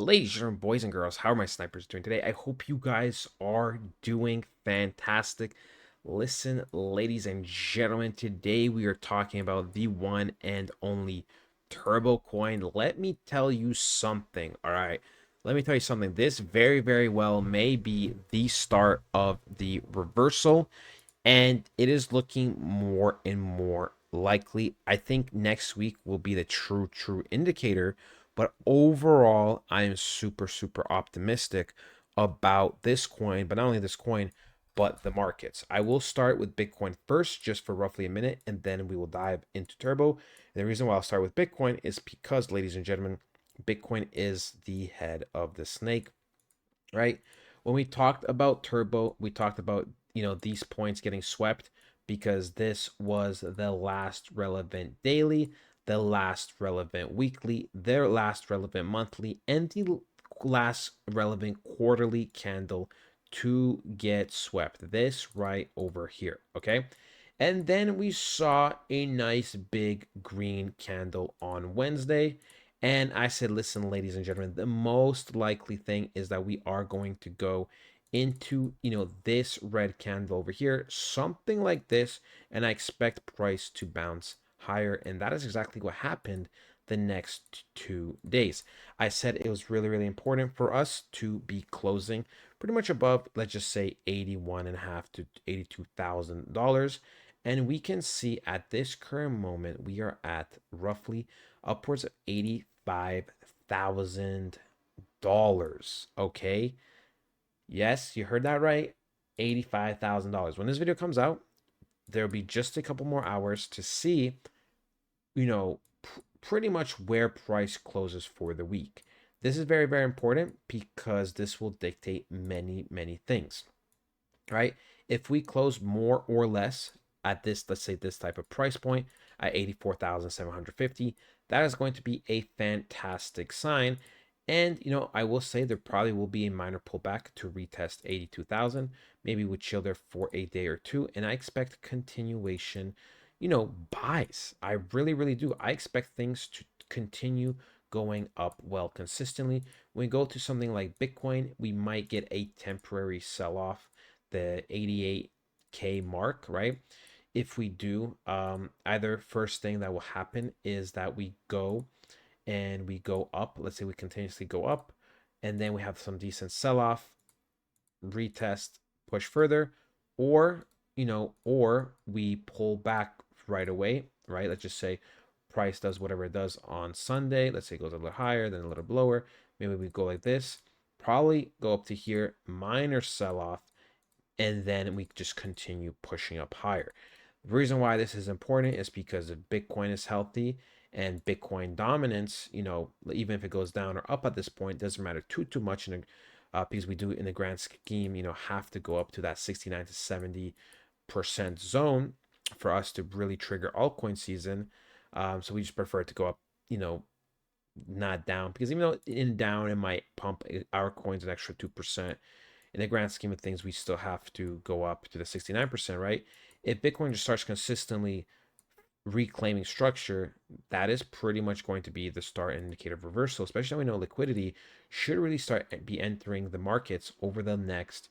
ladies and gentlemen, boys and girls, how are my snipers doing today? I hope you guys are doing fantastic. Listen, ladies and gentlemen, today we are talking about the one and only Turbo Coin. Let me tell you something, all right? Let me tell you something. This very well may be the start of the reversal, and it is looking more and more likely. I think next week will be the true indicator, but overall I am super optimistic about this coin, but not only this coin but the markets. I will start with Bitcoin first just for roughly a minute, and then we will dive into Turbo. And the reason why I'll start with Bitcoin is because, ladies and gentlemen, Bitcoin is the head of the snake, right? When we talked about Turbo, we talked about, these points getting swept because this was the last relevant daily, the last relevant weekly, their last relevant monthly, and the last relevant quarterly candle to get swept. This right over here, okay? And then we saw a nice big green candle on Wednesday. And I said, listen, ladies and gentlemen, the most likely thing is that we are going to go into, this red candle over here, something like this. And I expect price to bounce higher. And that is exactly what happened the next 2 days. I said it was really important for us to be closing pretty much above, let's just say, 81 and a half to $82,000. And we can see at this current moment, we are at roughly upwards of $85,000. Okay. Yes, you heard that right. $85,000. When this video comes out, there'll be just a couple more hours to see, pretty much where price closes for the week. This is very important because this will dictate many things, right? If we close more or less at this, let's say this type of price point at 84,750, that is going to be a fantastic sign. And, I will say there probably will be a minor pullback to retest 82,000. Maybe we chill there for a day or two. And I expect continuation, buys. I really do. I expect things to continue going up well consistently. When we go to something like Bitcoin, we might get a temporary sell off the 88K mark, right? If we do, either first thing that will happen is that we go up. Let's say we continuously go up, and then we have some decent sell off, retest, push further, or or we pull back right away, right? Let's just say price does whatever it does on Sunday. Let's say it goes a little higher, then a little lower. Maybe we go like this, probably go up to here, minor sell off, and then we just continue pushing up higher. The reason why this is important is because if Bitcoin is healthy and Bitcoin dominance, even if it goes down or up at this point, doesn't matter too much because we do in the grand scheme, have to go up to that 69 to 70% zone for us to really trigger altcoin season. So we just prefer to go up, not down, because even though in down it might pump our coins an extra 2%, in the grand scheme of things, we still have to go up to the 69%, right? If Bitcoin just starts consistently reclaiming structure, that is pretty much going to be the start indicator of reversal, especially when we know liquidity should really start be entering the markets over the next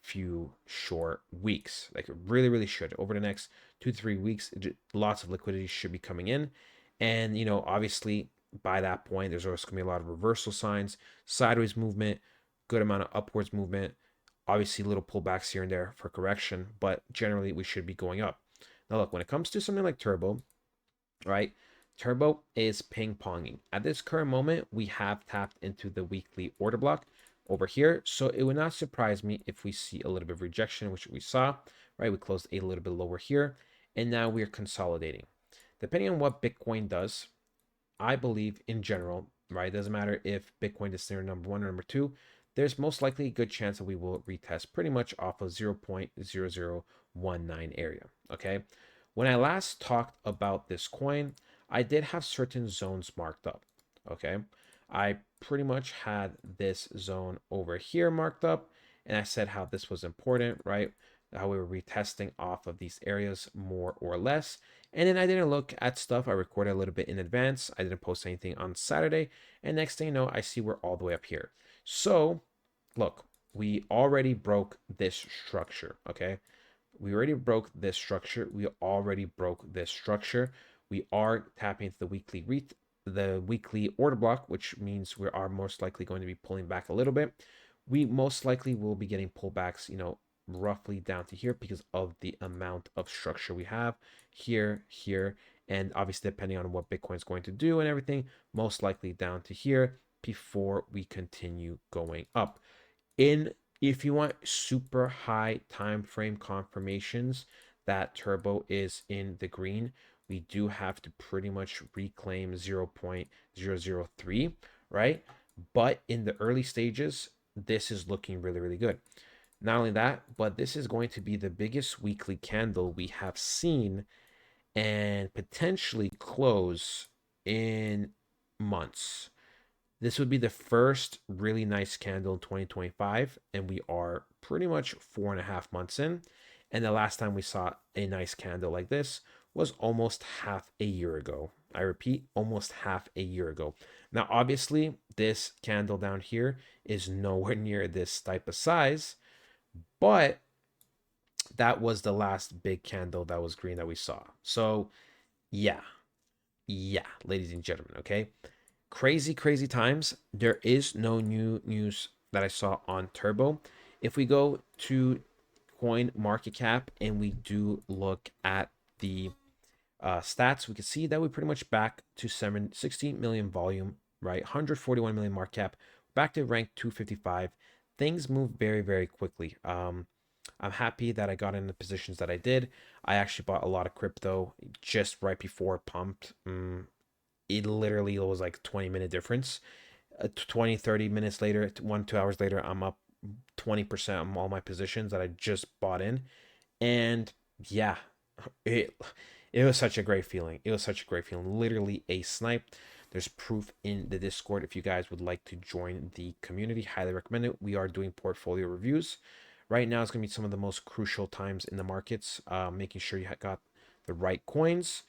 few short weeks. Like it really should. Over the next 2 to 3 weeks, lots of liquidity should be coming in. And, obviously by that point, there's also going to be a lot of reversal signs, sideways movement, good amount of upwards movement, obviously little pullbacks here and there for correction, but generally we should be going up. Now look, when it comes to something like Turbo, right? Turbo is ping-ponging. At this current moment, we have tapped into the weekly order block over here. So it would not surprise me if we see a little bit of rejection, which we saw, right? We closed a little bit lower here, and now we're consolidating. Depending on what Bitcoin does, I believe in general, right? It doesn't matter if Bitcoin is near number one or number two, there's most likely a good chance that we will retest pretty much off of 0.0019 area, okay? When I last talked about this coin, I did have certain zones marked up, okay? I pretty much had this zone over here marked up, and I said how this was important, right? How we were retesting off of these areas more or less. And then I didn't look at stuff. I recorded a little bit in advance. I didn't post anything on Saturday. And next thing you know, I see we're all the way up here. So look, we already broke this structure, okay? We already broke this structure. We already broke this structure. We are tapping into the weekly order block, which means we are most likely going to be pulling back a little bit. We most likely will be getting pullbacks, roughly down to here because of the amount of structure we have here, here, and obviously depending on what Bitcoin is going to do and everything, most likely down to here before we continue going up. In If you want super high time frame confirmations that turbo is in the green, we do have to pretty much reclaim 0.003, right? But in the early stages, this is looking really, really good. Not only that, but this is going to be the biggest weekly candle we have seen and potentially close in months. This would be the first really nice candle in 2025, and we are pretty much 4.5 months in. And the last time we saw a nice candle like this was almost half a year ago. I repeat, almost half a year ago. Now, obviously, this candle down here is nowhere near this type of size, but that was the last big candle that was green that we saw. So, yeah, ladies and gentlemen, okay? Crazy, crazy times. There is no new news that I saw on Turbo. If we go to Coin Market Cap and we do look at the stats, we can see that we're pretty much back to 760 million volume, right? 141 million market cap, back to rank 255. Things move very, very quickly. I'm happy that I got in the positions that I did. I actually bought a lot of crypto just right before it pumped. It literally was like 20-minute difference. 20, 30 minutes later, 1, 2 hours later, I'm up 20% on all my positions that I just bought in. And yeah, it it was such a great feeling. It was such a great feeling. Literally a snipe. There's proof in the Discord. If you guys would like to join the community, highly recommend it. We are doing portfolio reviews. Right now, it's going to be some of the most crucial times in the markets, making sure you got the right coins.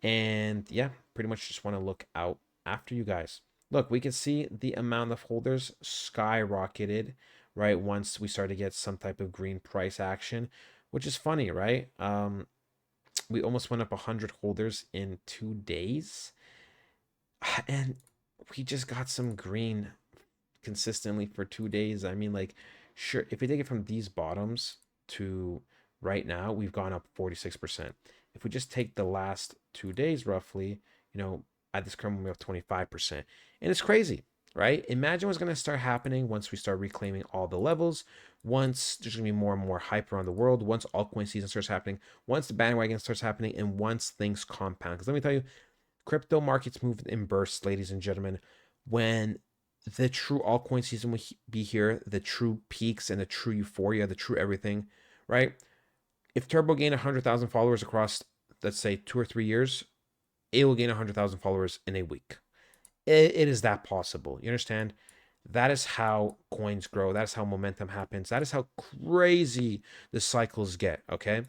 And yeah, pretty much just want to look out after you guys. Look, we can see the amount of holders skyrocketed, right? Once we started to get some type of green price action, which is funny, right? We almost went up 100 holders in 2 days. And we just got some green consistently for 2 days. I mean, like, sure, if we take it from these bottoms to right now, we've gone up 46%. If we just take the last 2 days roughly, at this current moment, we have 25%. And it's crazy, right? Imagine what's going to start happening once we start reclaiming all the levels, once there's going to be more and more hype around the world, once altcoin season starts happening, once the bandwagon starts happening, and once things compound. Because let me tell you, crypto markets move in bursts, ladies and gentlemen. When the true altcoin season will be here, the true peaks and the true euphoria, the true everything, right? If Turbo gained 100,000 followers across, let's say, 2 or 3 years, it will gain 100,000 followers in a week. It is that possible. You understand? That is how coins grow. That is how momentum happens. That is how crazy the cycles get. Okay.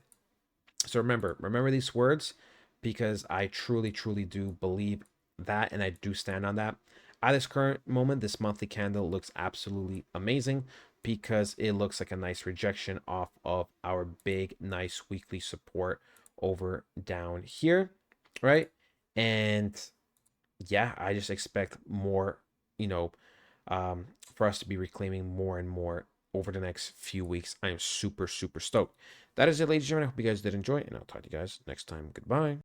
So remember these words because I truly, truly do believe that and I do stand on that. At this current moment, this monthly candle looks absolutely amazing because it looks like a nice rejection off of our big, nice weekly support over down here, right? And yeah, I just expect more, you know, for us to be reclaiming more and more over the next few weeks. I am super, super stoked. That is it, ladies and gentlemen. I hope you guys did enjoy, and I'll talk to you guys next time. Goodbye.